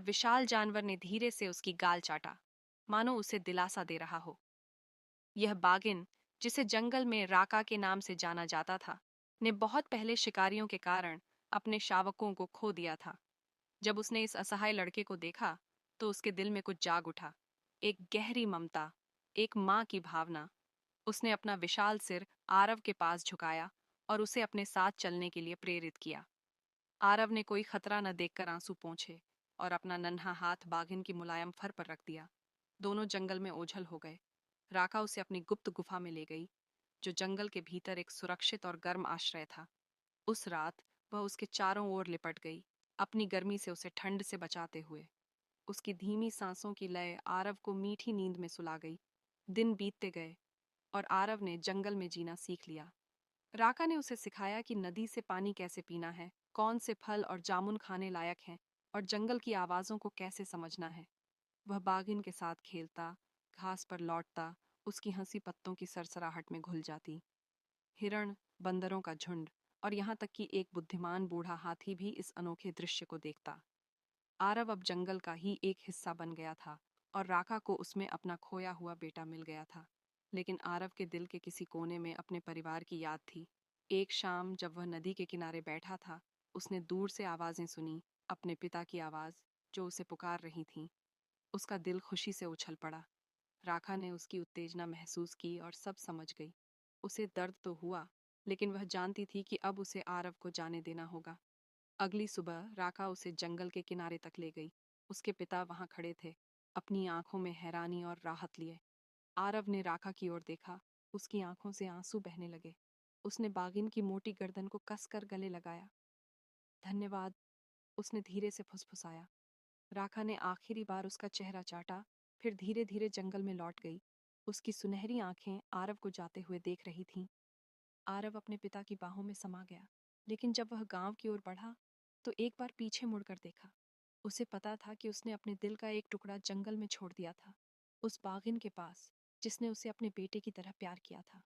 विशाल जानवर ने धीरे से उसकी गाल चाटा, मानो उसे दिलासा दे रहा हो। यह बाघिन, जिसे जंगल में राका के नाम से जाना जाता था, ने बहुत पहले शिकारियों के कारण अपने शावकों को खो दिया था। जब उसने इस असहाय लड़के को देखा, तो उसके दिल में कुछ जाग उठा। एक गहरी ममता, एक माँ की भावना। उसने अपना विशाल सिर आरव के पास झुकाया और उसे अपने साथ चलने के लिए प्रेरित किया। आरव ने कोई खतरा न देखकर आंसू पोंछे और अपना नन्हा हाथ बाघिन की मुलायम फर पर रख दिया। दोनों जंगल में ओझल हो गए। राका उसे अपनी गुप्त गुफा में ले गई, जो जंगल के भीतर एक सुरक्षित और गर्म आश्रय था। उस रात वह उसके चारों ओर लिपट गई, अपनी गर्मी से उसे ठंड से बचाते हुए। उसकी धीमी सांसों की लय आरव को मीठी नींद में सुला गई। दिन बीतते गए और आरव ने जंगल में जीना सीख लिया। राका ने उसे सिखाया कि नदी से पानी कैसे पीना है, कौन से फल और जामुन खाने लायक हैं, और जंगल की आवाज़ों को कैसे समझना है। वह बाघिन के साथ खेलता, घास पर लौटता, उसकी हंसी पत्तों की सरसराहट में घुल जाती। हिरण, बंदरों का झुंड और यहाँ तक कि एक बुद्धिमान बूढ़ा हाथी भी इस अनोखे दृश्य को देखता। आरव अब जंगल का ही एक हिस्सा बन गया था और राका को उसमें अपना खोया हुआ बेटा मिल गया था। लेकिन आरव के दिल के किसी कोने में अपने परिवार की याद थी। एक शाम जब वह नदी के किनारे बैठा था, उसने दूर से आवाजें सुनी, अपने पिता की आवाज, जो उसे पुकार रही थी। उसका दिल खुशी से उछल पड़ा। राका ने उसकी उत्तेजना महसूस की और सब समझ गई। उसे दर्द तो हुआ, लेकिन वह जानती थी कि अब उसे आरव को जाने देना होगा। अगली सुबह राका उसे जंगल के किनारे तक ले गई। उसके पिता वहां खड़े थे, अपनी आंखों में हैरानी और राहत लिए। आरव ने राका की ओर देखा। उसकी आंखों से आंसू बहने लगे। उसने बागिन की मोटी गर्दन को कसकर गले लगाया। धन्यवाद, उसने धीरे से फुसफुसाया। राका ने आखिरी बार उसका चेहरा चाटा, फिर धीरे धीरे जंगल में लौट गई। उसकी सुनहरी आंखें आरव को जाते हुए देख रही थीं। आरव अपने पिता की बाहों में समा गया, लेकिन जब वह गांव की ओर बढ़ा, तो एक बार पीछे मुड़कर देखा। उसे पता था कि उसने अपने दिल का एक टुकड़ा जंगल में छोड़ दिया था, उस बाघिन के पास, जिसने उसे अपने बेटे की तरह प्यार किया था।